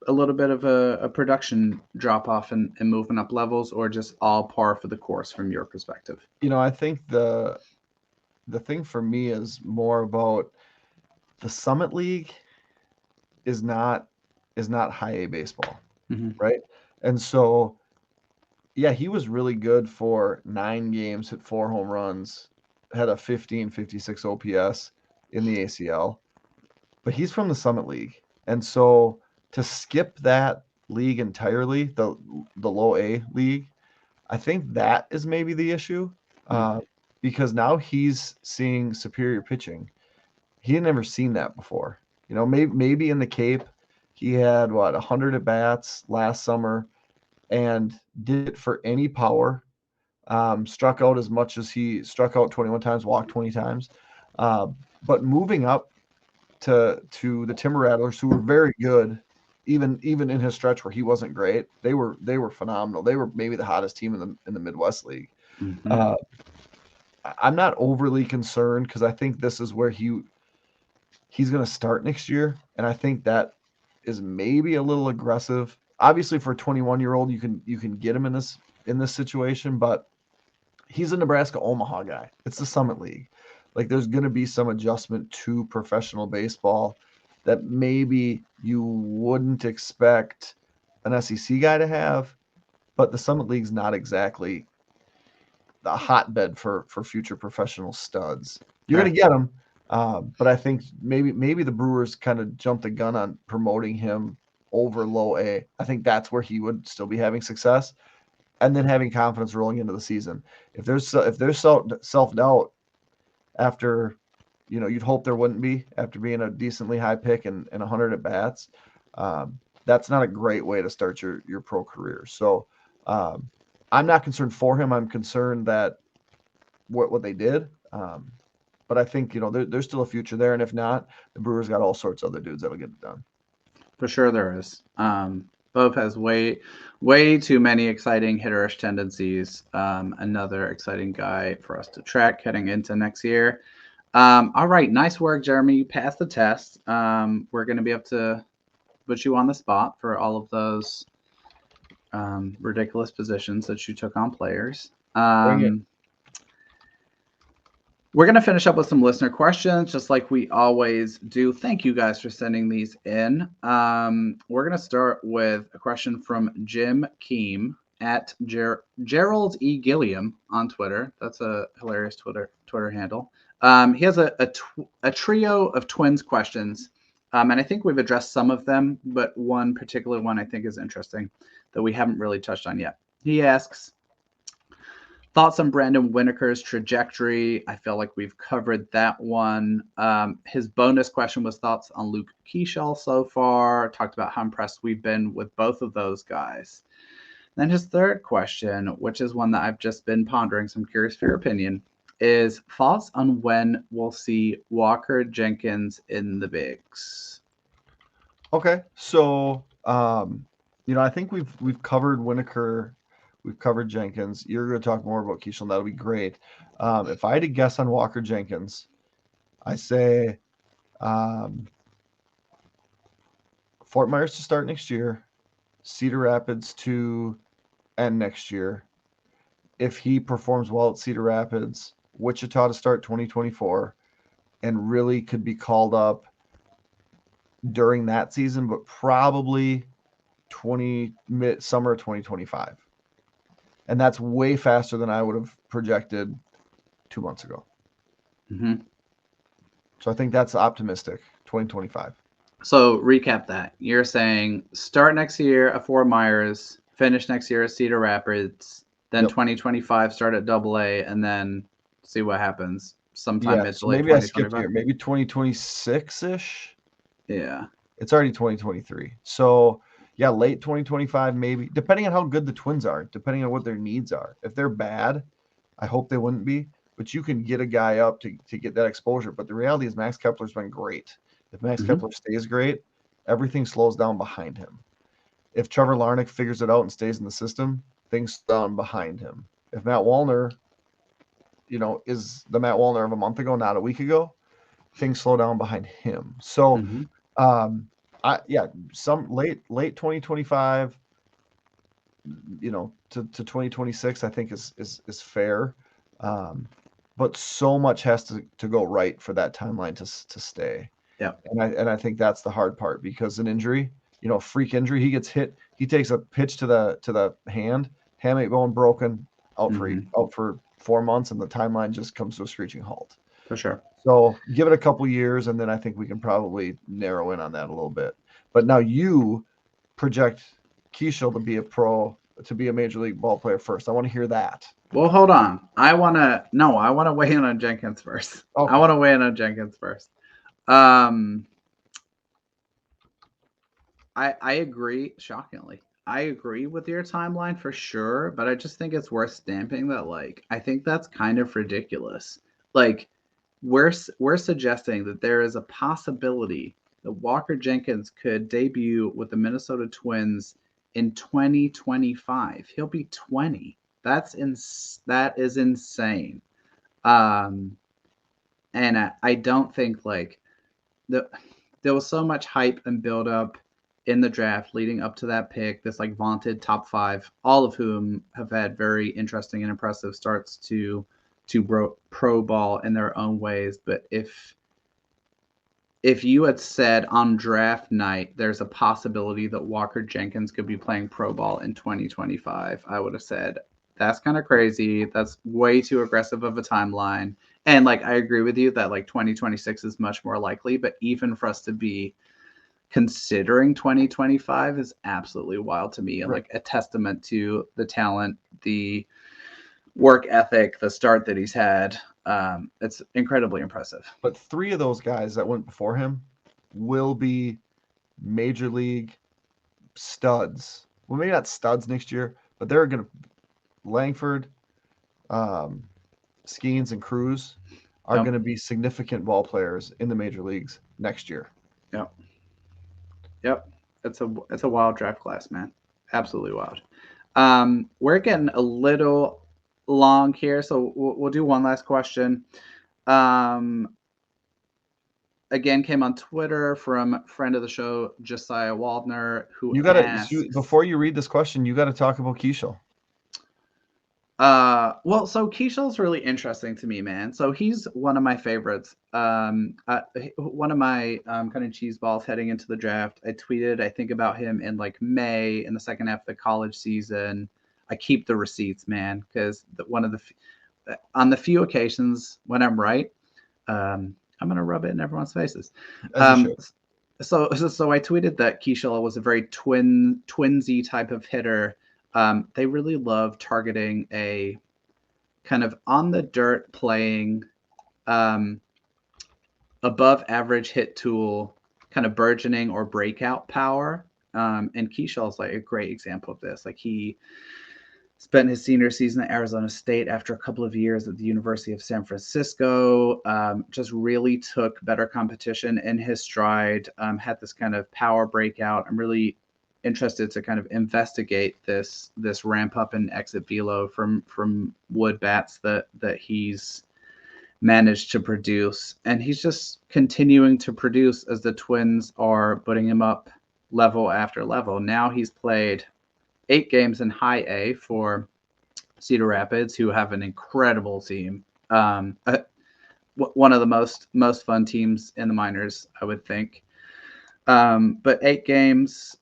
a little bit of a production drop off and moving up levels, or just all par for the course from your perspective? I think the thing for me is more about the Summit League is not high A baseball, Mm-hmm. right? And so yeah, he was really good for 9 games, hit 4 home runs, had a 1556 OPS in the ACL, but he's from the Summit League. And so to skip that league entirely, the low A league, I think that is maybe the issue, because now he's seeing superior pitching. He had never seen that before. Maybe in the Cape, he had 100 at bats last summer and did it for any power. Struck out as much as he struck out 21 times, walked 20 times. But moving up to the Timber Rattlers, who were very good, even in his stretch where he wasn't great, they were phenomenal. They were maybe the hottest team in the Midwest League. Mm-hmm. I'm not overly concerned because I think this is where he's going to start next year, and I think that is maybe a little aggressive. Obviously, for a 21-year-old, you can get him in this situation, but he's a Nebraska Omaha guy. It's the Summit League. Like, there's going to be some adjustment to professional baseball that maybe you wouldn't expect an SEC guy to have, but the Summit League's not exactly the hotbed for future professional studs. You're going to get them, but I think maybe the Brewers kind of jumped the gun on promoting him over low A. I think that's where he would still be having success, and then having confidence rolling into the season. If there's self-doubt after, you'd hope there wouldn't be after being a decently high pick and 100 at bats. That's not a great way to start your pro career. So I'm not concerned for him. I'm concerned that what they did. But I think, there's still a future there. And if not, the Brewers got all sorts of other dudes that'll get it done. For sure there is. Both has way too many exciting hitterish tendencies. Another exciting guy for us to track heading into next year. All right, nice work, Jeremy. You passed the test. We're going to be able to put you on the spot for all of those ridiculous positions that you took on players. We're going to finish up with some listener questions, just like we always do. Thank you guys for sending these in. We're going to start with a question from Jim Keem at Gerald E. Gilliam on Twitter. That's a hilarious Twitter handle. He has a trio of twins questions, and I think we've addressed some of them, but one particular one I think is interesting that we haven't really touched on yet. He asks, thoughts on Brandon Winokur's trajectory. I feel like we've covered that one. His bonus question was thoughts on Luke Keaschall so far. Talked about how impressed we've been with both of those guys. Then his third question, which is one that I've just been pondering, so I'm curious for your opinion, is thoughts on when we'll see Walker Jenkins in the bigs. Okay, so I think we've covered Winokur. We've covered Jenkins. You're going to talk more about Keaschall, and that'll be great. If I had to guess on Walker Jenkins, I say Fort Myers to start next year, Cedar Rapids to end next year. If he performs well at Cedar Rapids, Wichita to start 2024, and really could be called up during that season, but probably summer 2025. And that's way faster than I would have projected 2 months ago. Mm-hmm. So I think that's optimistic, 2025. So recap that. You're saying start next year at Fort Myers, finish next year at Cedar Rapids, then 2025 start at AA, and then see what happens sometime mid to late 2025. Maybe I skipped here. Maybe 2026-ish? Yeah. It's already 2023. So yeah, late 2025, maybe, depending on how good the Twins are, depending on what their needs are. If they're bad, I hope they wouldn't be, but you can get a guy up to get that exposure. But the reality is Max Kepler's been great. If Max Kepler stays great, everything slows down behind him. If Trevor Larnach figures it out and stays in the system, things slow down behind him. If Matt Wallner, is the Matt Wallner of a month ago, not a week ago, things slow down behind him. So, some late 2025, to 2026, I think is fair. But so much has to go right for that timeline to stay. Yeah. And I think that's the hard part, because an injury, freak injury, he gets hit, he takes a pitch to the hand, hamate bone broken, out for 4 months, and the timeline just comes to a screeching halt. For sure. So give it a couple years, and then I think we can probably narrow in on that a little bit. But now you project Keaschall to be a major league ball player first. I want to hear that. Well, hold on. I want to weigh in on Jenkins first. Okay. I want to weigh in on Jenkins first. I agree, shockingly. I agree with your timeline for sure, but I just think it's worth stamping that, like, I think that's kind of ridiculous. Like, we're suggesting that there is a possibility that Walker Jenkins could debut with the Minnesota Twins in 2025. He'll be 20. That is insane. And I don't think, like, there was so much hype and build up in the draft leading up to that pick, this like vaunted top 5, all of whom have had very interesting and impressive starts to pro ball in their own ways. But if you had said on draft night there's a possibility that Walker Jenkins could be playing pro ball in 2025, I would have said that's kind of crazy. That's way too aggressive of a timeline. And like, I agree with you that like 2026 is much more likely, but even for us to be considering 2025 is absolutely wild to me, and like a testament to the talent, the work ethic, the start that he's had. It's incredibly impressive. But 3 of those guys that went before him will be major league studs. Well, maybe not studs next year, but they're going to Langford, Skeens, and Cruz are going to be significant ball players in the major leagues next year. Yep. It's a wild draft class, man. Absolutely wild. We're getting a little long here, so we'll do one last question. Again, came on Twitter from friend of the show, Josiah Waldner, who asks, before you read this question, you got to talk about Keaschall. Well, so Keaschall's really interesting to me, man. So he's one of my favorites. One of my kind of cheese balls heading into the draft. I tweeted, I think about him in like May in the second half of the college season. I keep the receipts, man, because on the few occasions when I'm right, I'm gonna rub it in everyone's faces. So I tweeted that Keaschall was a very twinsy type of hitter. They really love targeting a kind of on the dirt playing, above average hit tool, kind of burgeoning or breakout power. And Keaschall is like a great example of this. Like, he spent his senior season at Arizona State after a couple of years at the University of San Francisco. Just really took better competition in his stride. Had this kind of power breakout. I'm really interested to kind of investigate this ramp up and exit velo from wood bats that he's managed to produce, and he's just continuing to produce as the Twins are putting him up level after level. Now he's played 8 games in high A for Cedar Rapids, who have an incredible team. One of the most fun teams in the minors, I would think. But 8 games,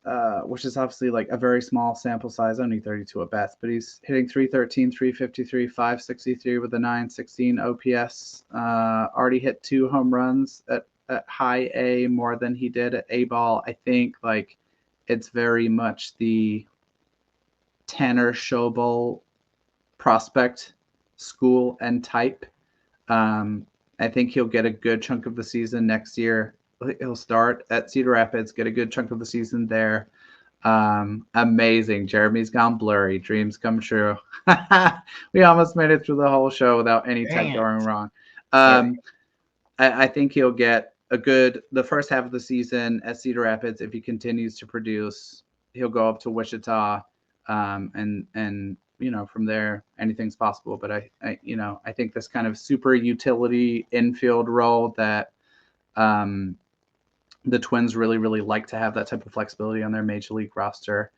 which is obviously like a very small sample size, only 32 at bats, but he's hitting 313, 353, 563 with a 916 OPS. Already hit 2 home runs at high A, more than he did at A ball. I think like it's very much the Tanner Schobel prospect school and type. I think he'll get a good chunk of the season next year. He'll start at Cedar Rapids, get a good chunk of the season there. Amazing. Jeremy's gone blurry. Dreams come true. We almost made it through the whole show without any tech going wrong. I think he'll get the first half of the season at Cedar Rapids. If he continues to produce, he'll go up to Wichita, and from there anything's possible. But I think this kind of super utility infield role that the Twins really, really like to have that type of flexibility on their major league roster.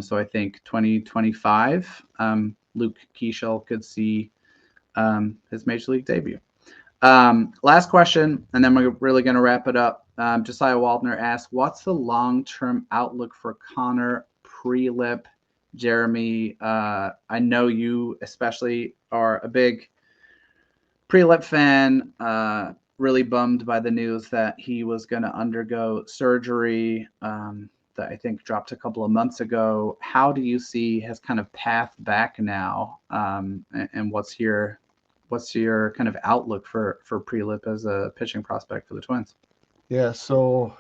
So I think 2025, Luke Keaschall could see his major league debut. Last question, and then we're really going to wrap it up. Josiah Waldner asks, what's the long-term outlook for Connor Prielipp? Jeremy, I know you especially are a big Prielipp fan. Really bummed by the news that he was going to undergo surgery that I think dropped a couple of months ago. How do you see his kind of path back now, and what's your kind of outlook for Prielipp as a pitching prospect for the Twins? Yeah, so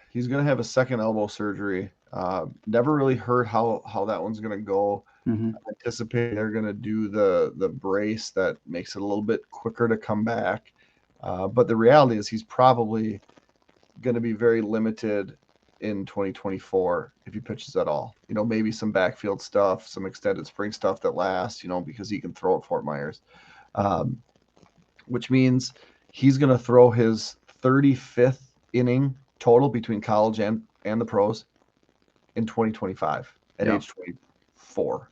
he's going to have a second elbow surgery. Never really heard how that one's going to go. Mm-hmm. I anticipate they're going to do the brace that makes it a little bit quicker to come back. But the reality is he's probably going to be very limited in 2024 if he pitches at all. Maybe some backfield stuff, some extended spring stuff that lasts, because he can throw at Fort Myers, which means he's going to throw his 35th inning total between college and the pros in 2025 at age 24.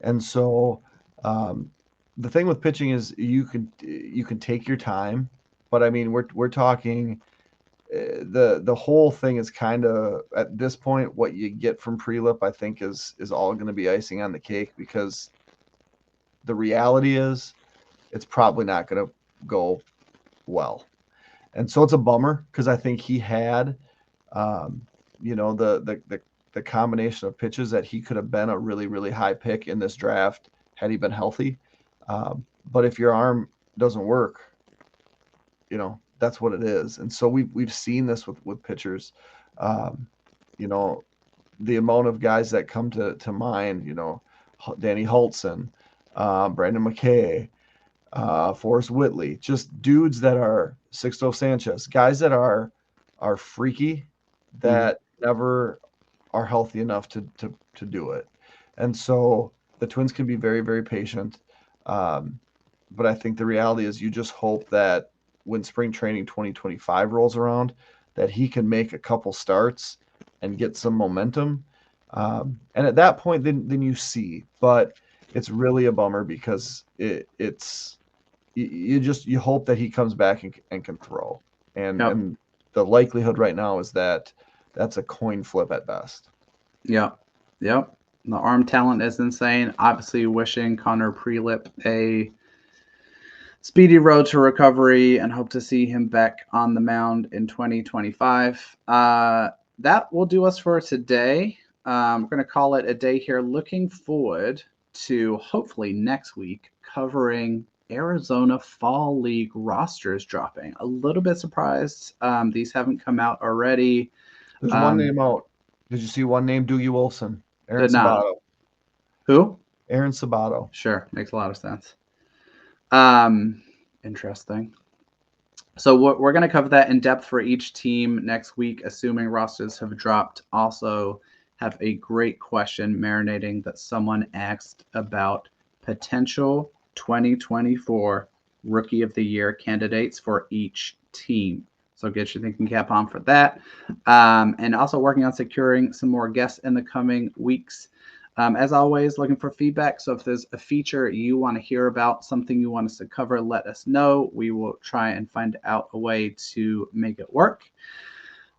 And so the thing with pitching is you can take your time, but I mean we're talking the whole thing is kind of at this point what you get from Prielipp I think is all going to be icing on the cake, because the reality is it's probably not going to go well. And so it's a bummer because I think he had the combination of pitches that he could have been a really, really high pick in this draft had he been healthy. But if your arm doesn't work, that's what it is. And so we've seen this with pitchers. The amount of guys that come to mind, Danny Hultzen, Brandon McKay, Forrest Whitley, just dudes that are Sixto Sanchez, guys that are freaky, that never are healthy enough to do it. And so the Twins can be very, very patient. But I think the reality is you just hope that when spring training 2025 rolls around, that he can make a couple starts and get some momentum. And at that point, then you see. But it's really a bummer because it's you hope that he comes back and can throw. And the likelihood right now is that that's a coin flip at best. Yep. The arm talent is insane. Obviously, wishing Connor Prielipp a speedy road to recovery and hope to see him back on the mound in 2025. That will do us for today. We're going to call it a day here. Looking forward to hopefully next week covering Arizona Fall League rosters dropping. A little bit surprised these haven't come out already. There's one name out. Did you see one name? Doogie Wilson. Aaron Did not. Sabato. Who? Aaron Sabato. Sure. Makes a lot of sense. Interesting. So we're going to cover that in depth for each team next week, assuming rosters have dropped. Also have a great question marinating that someone asked about potential 2024 Rookie of the Year candidates for each team. So get your thinking cap on for that. And also working on securing some more guests in the coming weeks. As always, looking for feedback. So if there's a feature you want to hear about, something you want us to cover, let us know. We will try and find out a way to make it work.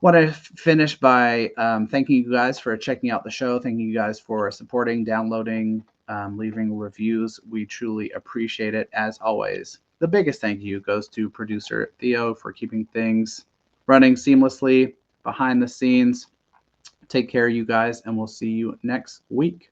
Want to finish by thanking you guys for checking out the show. Thanking you guys for supporting, downloading, leaving reviews. We truly appreciate it. As always, the biggest thank you goes to producer Theo for keeping things running seamlessly behind the scenes. Take care, you guys, and we'll see you next week.